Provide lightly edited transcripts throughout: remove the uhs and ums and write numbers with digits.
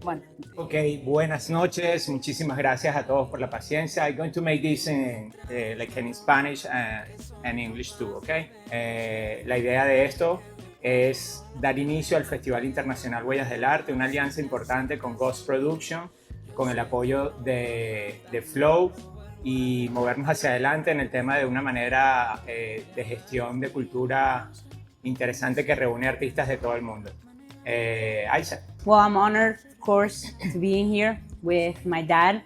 Bueno. Okay, buenas noches. Muchísimas gracias a todos por la paciencia. I'm going to make this in Spanish and English too, okay? La idea de esto es dar inicio al Festival Internacional Huellas del Arte, una alianza importante con Ghost Production, con el apoyo de Flow y movernos hacia adelante en el tema de una manera de gestión de cultura interesante que reúne artistas de todo el mundo. Aisha. Well, I'm honored, of course, to be in here with my dad.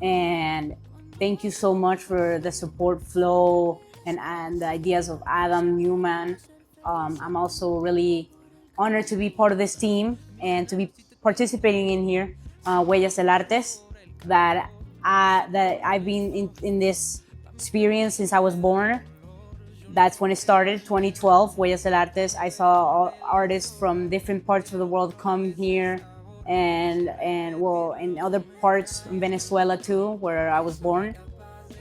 And thank you so much for the support, Flow, and the ideas of Adam Newman. I'm also really honored to be part of this team and to be participating in here, Huellas del Artes, that I've been in this experience since I was born. That's when it started, 2012, Huellas del Artes. I saw artists from different parts of the world come here and well, in other parts in Venezuela too, where I was born,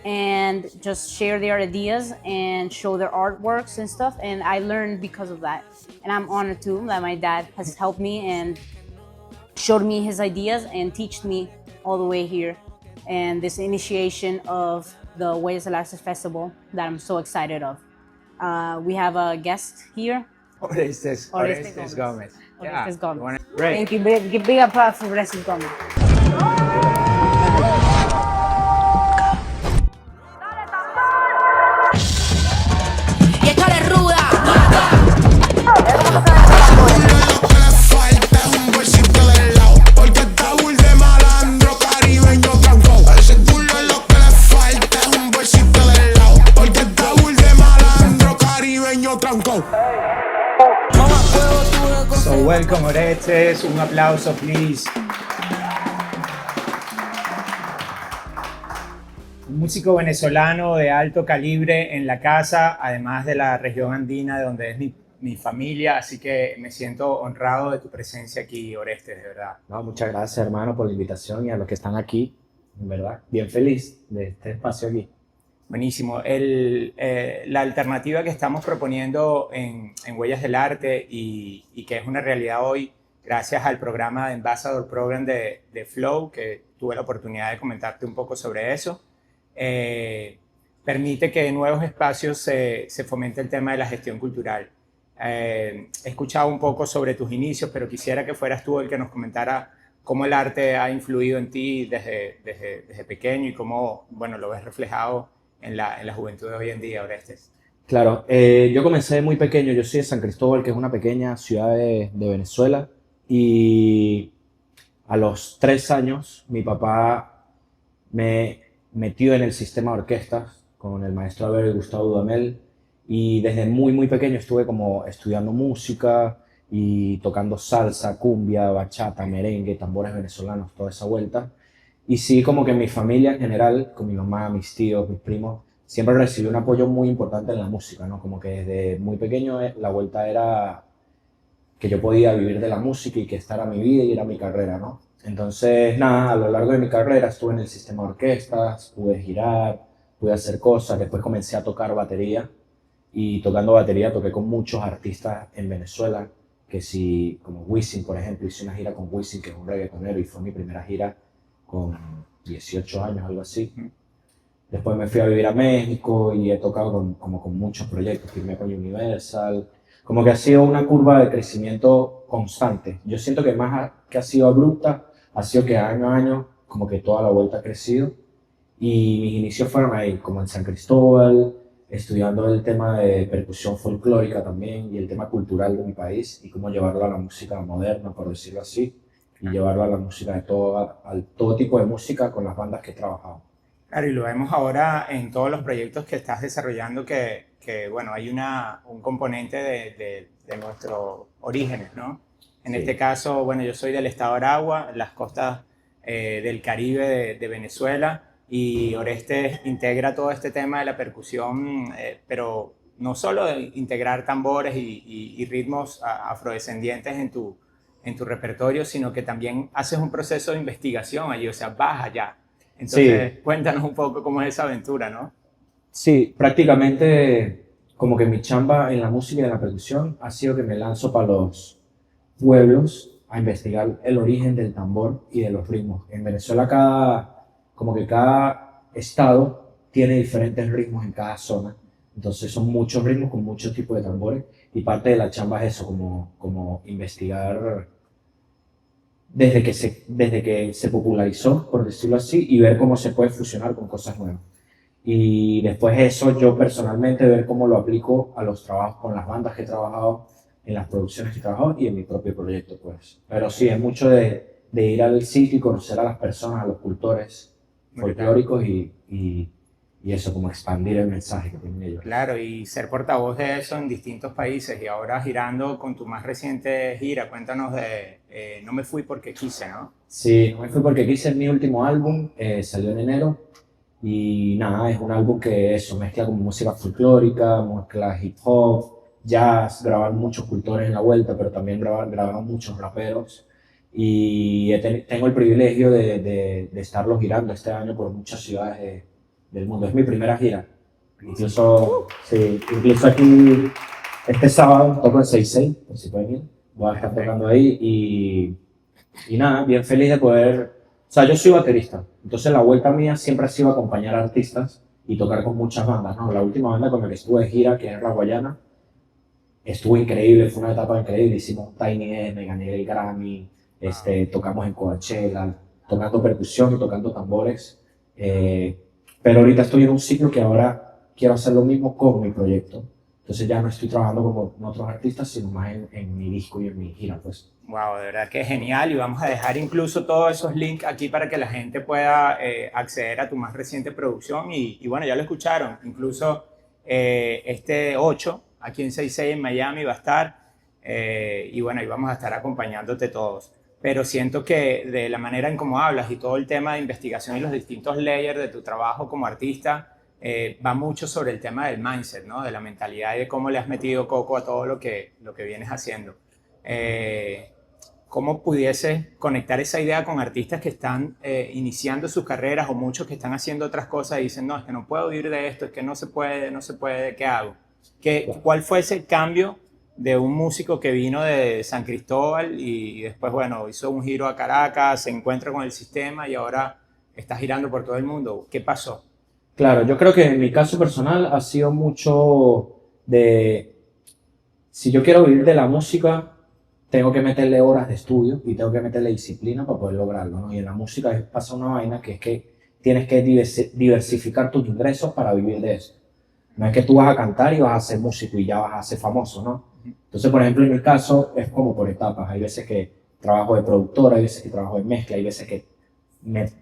and just share their ideas and show their artworks and stuff. And I learned because of that. And I'm honored too that my dad has helped me and showed me his ideas and taught me all the way here. And this initiation of the Huellas del Artes Festival that I'm so excited of. We have a guest here. Orestes Gomez. Orestes Gomez. Great. Thank you. Big applause for Orestes Gomez. Y esta es ruda. So welcome Orestes, un aplauso please. Un músico venezolano de alto calibre en la casa, además de la región andina de donde es mi familia, así que me siento honrado de tu presencia aquí, Orestes, de verdad. No, muchas gracias, hermano, por la invitación y a los que están aquí, en verdad, bien feliz de este espacio aquí. Buenísimo. La alternativa que estamos proponiendo en Huellas del Arte y que es una realidad hoy gracias al programa de Ambassador Program de Flow, que tuve la oportunidad de comentarte un poco sobre eso, permite que en nuevos espacios se fomente el tema de la gestión cultural. He escuchado un poco sobre tus inicios, pero quisiera que fueras tú el que nos comentara cómo el arte ha influido en ti desde pequeño y cómo, bueno, lo ves reflejado en la juventud de hoy en día, Orestes. Claro, yo comencé muy pequeño, yo soy de San Cristóbal, que es una pequeña ciudad de Venezuela, y a los 3 años mi papá me metió en el sistema de orquestas con el maestro Albert Gustavo Dudamel, y desde muy pequeño estuve como estudiando música y tocando salsa, cumbia, bachata, merengue, tambores venezolanos, toda esa vuelta. Y sí, como que mi familia en general, con mi mamá, mis tíos, mis primos, siempre recibí un apoyo muy importante en la música, ¿no? Como que desde muy pequeño la vuelta era que yo podía vivir de la música y que esta era mi vida y era mi carrera, ¿no? Entonces, nada, a lo largo de mi carrera estuve en el sistema de orquestas, pude girar, pude hacer cosas, después comencé a tocar batería, y tocando batería toqué con muchos artistas en Venezuela, que sí, como Wisin, por ejemplo, hice una gira con Wisin, que es un reggaetonero, y fue mi primera gira con 18 años, algo así. Después me fui a vivir a México y he tocado con muchos proyectos, firmé con Universal. Como que ha sido una curva de crecimiento constante. Yo siento que más que ha sido abrupta, ha sido que año a año como que toda la vuelta ha crecido. Y mis inicios fueron ahí, como en San Cristóbal, estudiando el tema de percusión folclórica también y el tema cultural de mi país y cómo llevarlo a la música moderna, por decirlo así, y llevarlo a la música de todo tipo de música con las bandas que he trabajado. Claro, y lo vemos ahora en todos los proyectos que estás desarrollando que bueno, hay un componente de nuestros orígenes, ¿no? En este caso, bueno, yo soy del estado de Aragua, las costas del Caribe de Venezuela, y Orestes integra todo este tema de la percusión, pero no solo de integrar tambores y ritmos afrodescendientes en tu repertorio, sino que también haces un proceso de investigación allí, o sea, vas allá. Entonces, sí, cuéntanos un poco cómo es esa aventura, ¿no? Sí, prácticamente como que mi chamba en la música y en la percusión ha sido que me lanzo para los pueblos a investigar el origen del tambor y de los ritmos. En Venezuela como que cada estado tiene diferentes ritmos en cada zona. Entonces son muchos ritmos con muchos tipos de tambores y parte de la chamba es eso, como investigar desde que se popularizó, por decirlo así, y ver cómo se puede fusionar con cosas nuevas. Y después eso yo personalmente ver cómo lo aplico a los trabajos con las bandas que he trabajado, en las producciones que he trabajado y en mi propio proyecto, pues. Pero sí, es mucho de ir al sitio y conocer a las personas, a los cultores folclóricos y eso, como expandir el mensaje que tienen ellos. Claro, y ser portavoz de eso en distintos países y ahora girando con tu más reciente gira, cuéntanos de No me fui porque quise, ¿no? Sí, no me fui porque quise mi último álbum, salió en enero y nada, es un álbum que eso, mezcla como música folclórica, mezcla hip hop, jazz, grabaron muchos cultores en la vuelta, pero también grabaron muchos raperos y tengo el privilegio de estarlo girando este año por muchas ciudades del mundo. Es mi primera gira. Incluso, sí, incluso aquí, este sábado toco en 66, por si pueden ir. Voy a estar tocando ahí y nada, bien feliz de poder... O sea, yo soy baterista, entonces la vuelta mía siempre ha sido acompañar a artistas y tocar con muchas bandas, ¿no? La última banda con la que estuve de gira, que es Raguayana, estuvo increíble, fue una etapa increíble. Hicimos Tiny M, gané el Grammy, tocamos en Coachella, tocando percusión y tocando tambores. Pero ahorita estoy en un ciclo que ahora quiero hacer lo mismo con mi proyecto. Entonces ya no estoy trabajando como con otros artistas, sino más en mi disco y en mi gira, pues. Wow, de verdad que es genial y vamos a dejar incluso todos esos links aquí para que la gente pueda acceder a tu más reciente producción y bueno, ya lo escucharon, incluso este 8 aquí en 66 en Miami va a estar y bueno, ahí vamos a estar acompañándote todos. Pero siento que de la manera en cómo hablas y todo el tema de investigación y los distintos layers de tu trabajo como artista, va mucho sobre el tema del mindset, ¿no? De la mentalidad y de cómo le has metido coco a todo lo que vienes haciendo. ¿Cómo pudieses conectar esa idea con artistas que están iniciando sus carreras o muchos que están haciendo otras cosas y dicen, no, es que no puedo vivir de esto, es que no se puede, ¿qué hago? ¿Cuál fue ese cambio de un músico que vino de San Cristóbal y después, bueno, hizo un giro a Caracas, se encuentra con el sistema y ahora está girando por todo el mundo? ¿Qué pasó? Claro, yo creo que en mi caso personal ha sido mucho si yo quiero vivir de la música, tengo que meterle horas de estudio y tengo que meterle disciplina para poder lograrlo, ¿no? Y en la música pasa una vaina que es que tienes que diversificar tus ingresos para vivir de eso. No es que tú vas a cantar y vas a ser músico y ya vas a ser famoso, ¿no? Entonces, por ejemplo, en mi caso es como por etapas. Hay veces que trabajo de productora, hay veces que trabajo de mezcla, hay veces que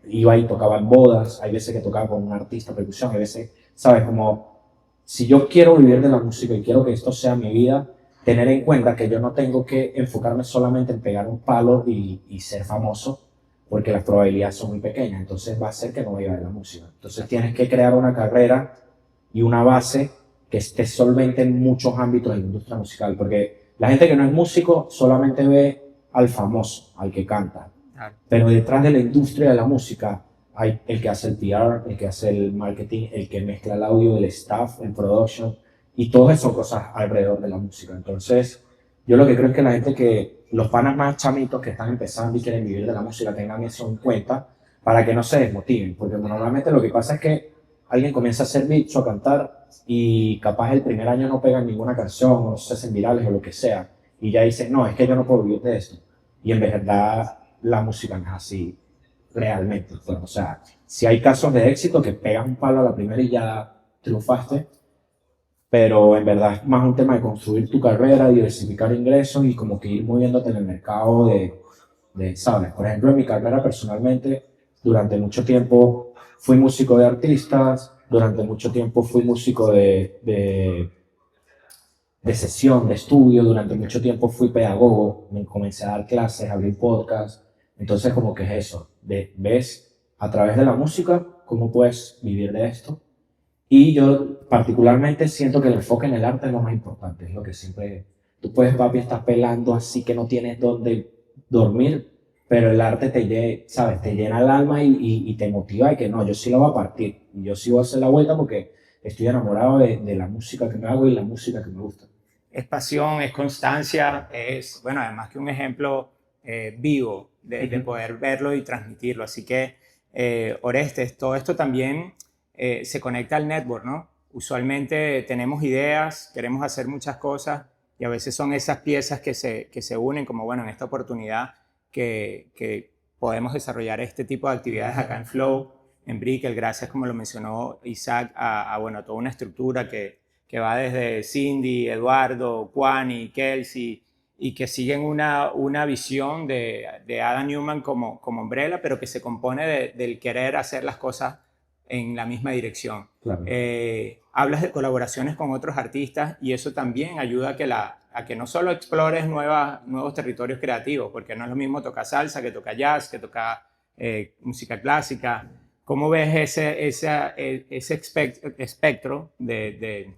iba y tocaba en bodas, hay veces que tocaba con un artista de percusión, hay veces, ¿sabes? Como si yo quiero vivir de la música y quiero que esto sea mi vida, tener en cuenta que yo no tengo que enfocarme solamente en pegar un palo y ser famoso, porque las probabilidades son muy pequeñas, entonces va a ser que no viva de la música. Entonces tienes que crear una carrera y una base que esté solvente en muchos ámbitos de la industria musical, porque la gente que no es músico solamente ve al famoso, al que canta, pero detrás de la industria de la música hay el que hace el PR, el que hace el marketing, el que mezcla el audio, el staff, el production, y todas esas son cosas alrededor de la música. Entonces, yo lo que creo es que la gente los panas más chamitos que están empezando y quieren vivir de la música tengan eso en cuenta para que no se desmotiven, porque normalmente lo que pasa es que alguien comienza a hacer beats o a cantar y capaz el primer año no pegan ninguna canción o se hacen virales o lo que sea, y ya dicen, no, es que yo no puedo vivir de esto. Y en verdad la música no es así realmente. Bueno, o sea, si hay casos de éxito que pegas un palo a la primera y ya triunfaste, pero en verdad es más un tema de construir tu carrera, diversificar ingresos y como que ir moviéndote en el mercado ¿sabes? Por ejemplo, en mi carrera personalmente, durante mucho tiempo fui músico de artistas, durante mucho tiempo fui músico de sesión, de estudio, durante mucho tiempo fui pedagogo, me comencé a dar clases, a abrir podcasts, entonces como que es eso, ves a través de la música cómo puedes vivir de esto. Y yo particularmente siento que el enfoque en el arte es lo más importante, es lo que siempre... Tú puedes, papi, estás pelando así que no tienes dónde dormir, pero el arte ¿sabes? Te llena el alma y te motiva y que no, yo sí lo voy a partir. Y yo sí voy a hacer la vuelta porque estoy enamorado de la música que me hago y la música que me gusta. Es pasión, es constancia, bueno, además que un ejemplo vivo, de poder verlo y transmitirlo. Así que, Orestes, todo esto también se conecta al network, ¿no? Usualmente tenemos ideas, queremos hacer muchas cosas y a veces son esas piezas que se unen, como bueno, en esta oportunidad que podemos desarrollar este tipo de actividades acá en Flow, en Brickell, gracias, como lo mencionó Isaac, bueno, a toda una estructura que va desde Cindy, Eduardo, Kwani, Kelsey, y que siguen una visión de Adam Newman como umbrella, pero que se compone del querer hacer las cosas en la misma dirección. Claro. Hablas de colaboraciones con otros artistas y eso también ayuda a que no solo explores nuevos territorios creativos, porque no es lo mismo tocar salsa que tocar jazz, que tocar música clásica. ¿Cómo ves ese espectro de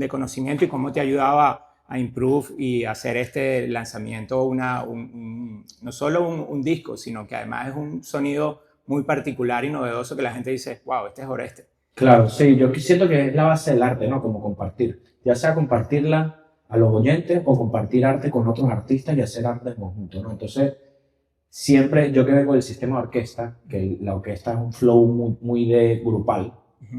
conocimiento y cómo te ayudaba a improve y hacer este lanzamiento no solo un disco, sino que además es un sonido muy particular y novedoso que la gente dice, wow, este es Oreste? Claro, sí, yo siento que es la base del arte, ¿no? Como compartir, ya sea compartirla a los oyentes o compartir arte con otros artistas y hacer arte en conjunto, ¿no? Entonces, siempre, yo que vengo del sistema de orquesta, que la orquesta es un flow muy de grupal.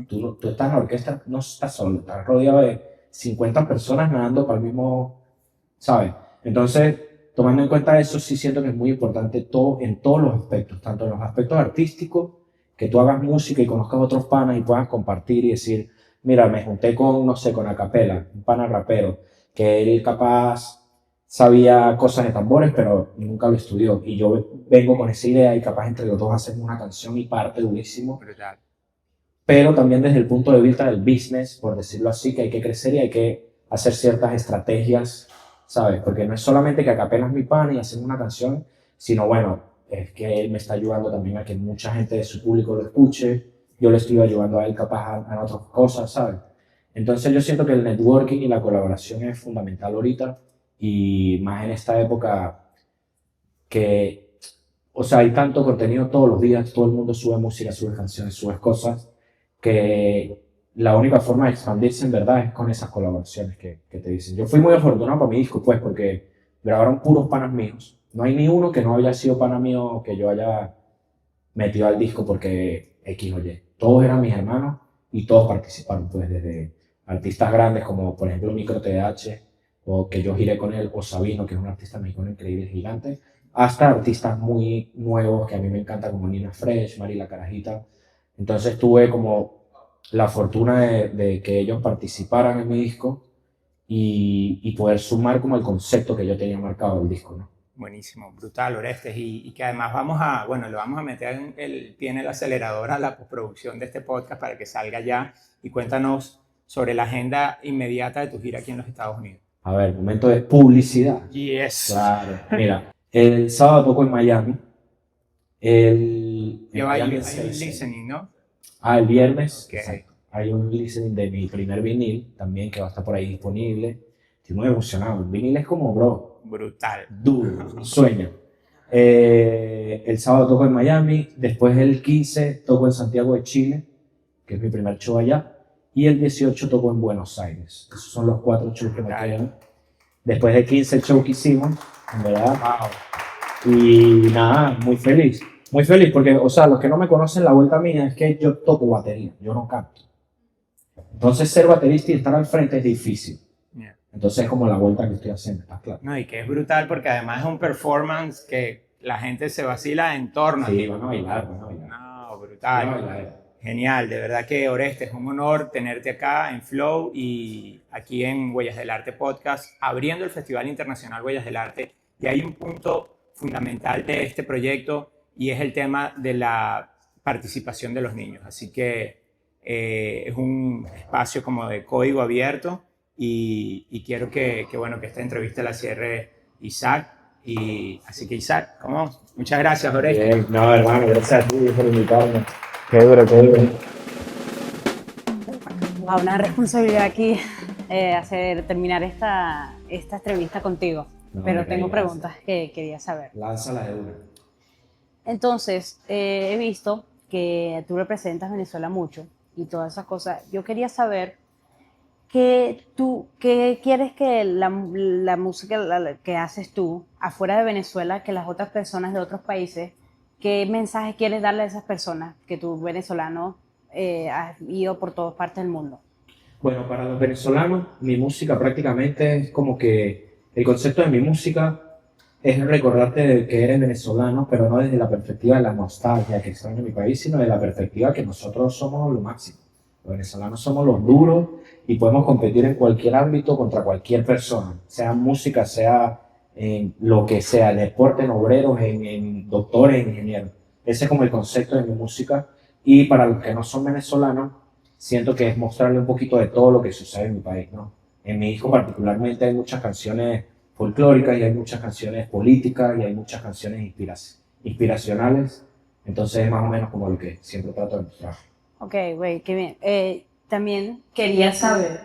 Tú estás en la orquesta, no estás solo, estás rodeado de 50 personas nadando para el mismo, ¿sabes? Entonces, tomando en cuenta eso, sí siento que es muy importante en todos los aspectos, tanto en los aspectos artísticos, que tú hagas música y conozcas otros panas y puedas compartir y decir, mira, me junté con, no sé, con Acapela, un pana rapero, que él capaz sabía cosas de tambores, pero nunca lo estudió. Y yo vengo con esa idea y capaz entre los dos hacemos una canción y parte durísimo. Brutal. Pero también desde el punto de vista del business, por decirlo así, que hay que crecer y hay que hacer ciertas estrategias, ¿sabes? Porque no es solamente que Acapela es mi pana y hacemos una canción, sino bueno, es que él me está ayudando también a que mucha gente de su público lo escuche, yo le estoy ayudando a él capaz a otras cosas, ¿sabes? Entonces yo siento que el networking y la colaboración es fundamental ahorita y más en esta época que, o sea, hay tanto contenido todos los días, todo el mundo sube música, sube canciones, sube cosas, que la única forma de expandirse en verdad es con esas colaboraciones que te dicen. Yo fui muy afortunado para mi disco, pues, porque grabaron puros panas míos. No hay ni uno que no haya sido pana mío que yo haya metido al disco porque X o Y. Todos eran mis hermanos y todos participaron, pues, desde artistas grandes como, por ejemplo, Micro TH, o que yo giré con él, o Sabino, que es un artista mexicano increíble, gigante, hasta artistas muy nuevos que a mí me encantan, como Nina Fresh, Mari La Carajita. Entonces tuve como la fortuna de que ellos participaran en mi disco y poder sumar como el concepto que yo tenía marcado del disco, ¿no? Buenísimo, brutal, Orestes. Y que además le vamos a meter el pie en el acelerador a la postproducción de este podcast para que salga ya. Y cuéntanos sobre la agenda inmediata de tu gira aquí en los Estados Unidos. A ver, momento de publicidad. Yes. Claro, mira, el sábado toco en Miami. Hay un el listening, ¿no? el viernes. Okay. Exacto. Hay un listening de mi primer vinil también que va a estar por ahí disponible. Estoy muy emocionado. El vinil es como, bro, brutal, duro, sueño. El sábado toco en Miami. Después el 15 toco en Santiago de Chile, que es mi primer show allá. Y el 18 toco en Buenos Aires. Esos son los 4 shows que me quedan. Después de 15 shows que hicimos, en verdad. wow. Y nada, muy feliz. Muy feliz porque, o sea, los que no me conocen, la vuelta mía es que yo toco batería, yo no canto. Entonces ser baterista y estar al frente es difícil. Yeah. Entonces es como la vuelta que estoy haciendo, ¿está claro? No, y que es brutal porque además es un performance que la gente se vacila en torno a Sí, ti. van a bailar, van a bailar. No, brutal. Van a bailar. Genial, de verdad que Oreste, es un honor tenerte acá en Flow y aquí en Huellas del Arte Podcast, abriendo el Festival Internacional Huellas del Arte. Y hay un punto fundamental de este proyecto y es el tema de la participación de los niños. Así que es un espacio como de código abierto y quiero que esta entrevista la cierre Isaac. Así que Isaac, muchas gracias, Oreste. Bien, no, hermano, gracias a ti por invitarme. Qué duro, qué duro. Wow, una responsabilidad aquí terminar esta entrevista contigo. No, pero me tengo caí, preguntas que quería saber. Lánzala de una. Entonces, he visto que tú representas Venezuela mucho y todas esas cosas. Yo quería saber ¿qué quieres que la música que haces tú afuera de Venezuela, que las otras personas de otros países, qué mensaje quieres darle a esas personas que tú venezolano has ido por todas partes del mundo? Bueno, para los venezolanos, mi música prácticamente es como que el concepto de mi música es recordarte de que eres venezolano, pero no desde la perspectiva de la nostalgia que extraño mi país, sino de la perspectiva que nosotros somos lo máximo. Los venezolanos somos los duros y podemos competir en cualquier ámbito contra cualquier persona, sea música, sea en lo que sea, deporte, en obreros, en doctores, en ingenieros. Ese es como el concepto de mi música. Y para los que no son venezolanos, siento que es mostrarle un poquito de todo lo que sucede en mi país, ¿no? En mi disco particularmente hay muchas canciones folclóricas y hay muchas canciones políticas y hay muchas canciones inspiracionales. Entonces es más o menos como lo que siempre trato de mostrar. Ok, güey, qué bien. También quería saber,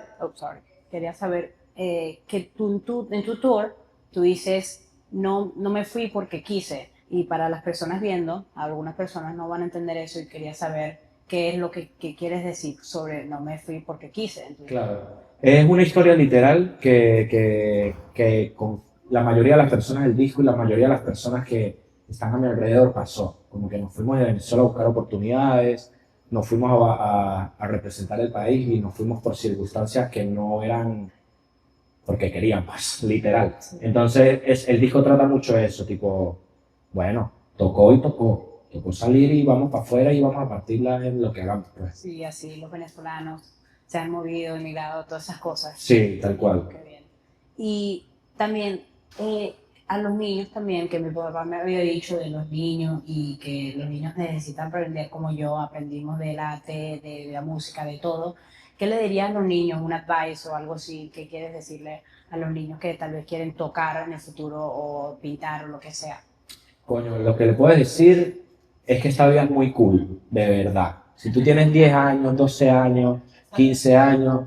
que tú en tu tour, tú dices, no me fui porque quise. Y para las personas viendo, algunas personas no van a entender eso y quería saber qué es lo que quieres decir sobre no me fui porque quise. Entonces, Claro. Es una historia literal que con la mayoría de las personas del disco y la mayoría de las personas que están a mi alrededor pasó. Como que nos fuimos de Venezuela a buscar oportunidades, nos fuimos a representar el país y nos fuimos por circunstancias que no eran porque queríamos, literal. Entonces el disco trata mucho de eso, tipo, bueno, tocó y tocó. Tocó salir y vamos para afuera y vamos a partirla en lo que hagamos. Pues. sí, así los venezolanos se han movido, emigrado, todas esas cosas. Sí, tal cual. Qué bien. Y también a los niños también, que mi papá me había dicho de los niños y que los niños necesitan aprender como yo, aprendimos del arte, de la música, de todo. ¿Qué le dirías a los niños, un advice o algo así? ¿Qué quieres decirle a los niños que tal vez quieren tocar en el futuro o pintar o lo que sea? Coño, lo que le puedes decir es que esta vida es muy cool, de verdad. Si tú tienes 10 años, 12 años, 15 años,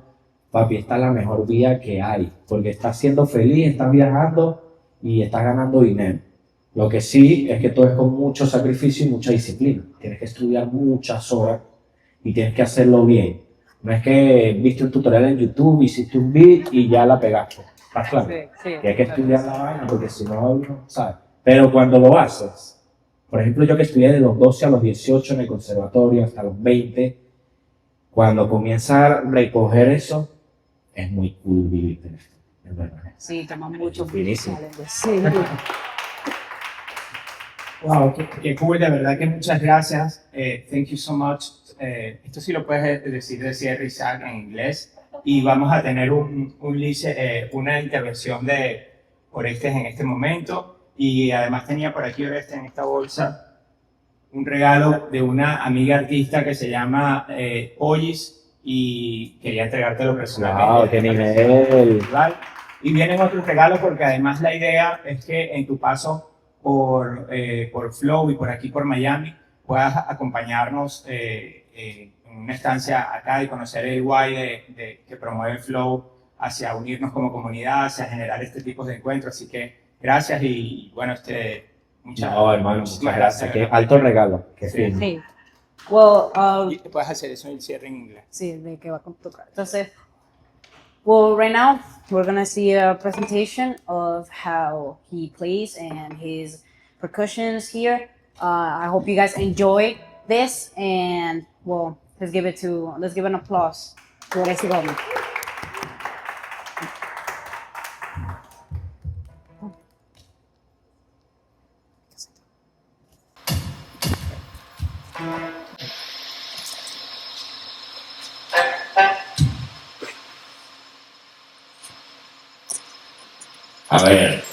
papi, esta es la mejor vida que hay, porque estás siendo feliz, estás viajando y estás ganando dinero. Lo que sí es que todo es con mucho sacrificio y mucha disciplina. Tienes que estudiar muchas horas y tienes que hacerlo bien. No es que viste un tutorial en YouTube, hiciste un beat y ya la pegaste. ¿Estás claro? Sí, Que hay que estudiar la vaina porque si no, no sabes. Pero cuando lo haces, por ejemplo, yo que estudié de los 12 a los 18 en el conservatorio hasta los 20, cuando comienza a recoger eso, es muy cool vivir en esto. Es verdad. Sí, toma mucho. Finísimo. Sí. Wow, qué cool, de verdad que muchas gracias. Thank you so much. Esto sí lo puedes decir de cierre, Isaac, en inglés. Y vamos a tener una intervención de Orestes en este momento. Y además tenía por aquí, Orestes, en esta bolsa, un regalo de una amiga artista que se llama Ollis y quería entregártelo personalmente. ¡Wow, qué nivel! Y vienen otros regalos porque además la idea es que en tu paso por Flow y por aquí por Miami puedas acompañarnos en una estancia acá y conocer el guay que promueve Flow hacia unirnos como comunidad, hacia generar este tipo de encuentros. Así que gracias y bueno, muchas gracias. Qué alto regalo. Qué Sí. fino. Sí. Well, Y puedes hacer eso en el cierre en inglés. sí, de que va a tocar. Entonces, well, right now we're gonna see a presentation of how he plays and his percussions here. I hope you guys enjoy this, and well, let's give an applause to Alexi Goldman. A ver.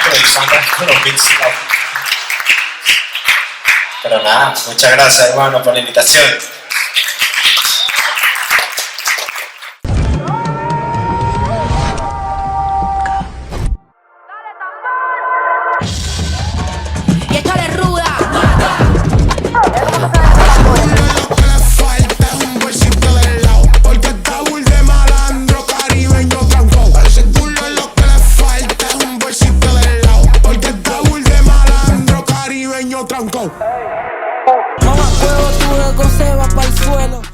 improvisando con los beats. Pero nada, muchas gracias, hermano, por la invitación. Y échale ruda. Porque está bull de malandro caribeño tranco. Ese culo es lo que le falta, es un bolsito del lado. Porque está bull de malandro caribeño tranco.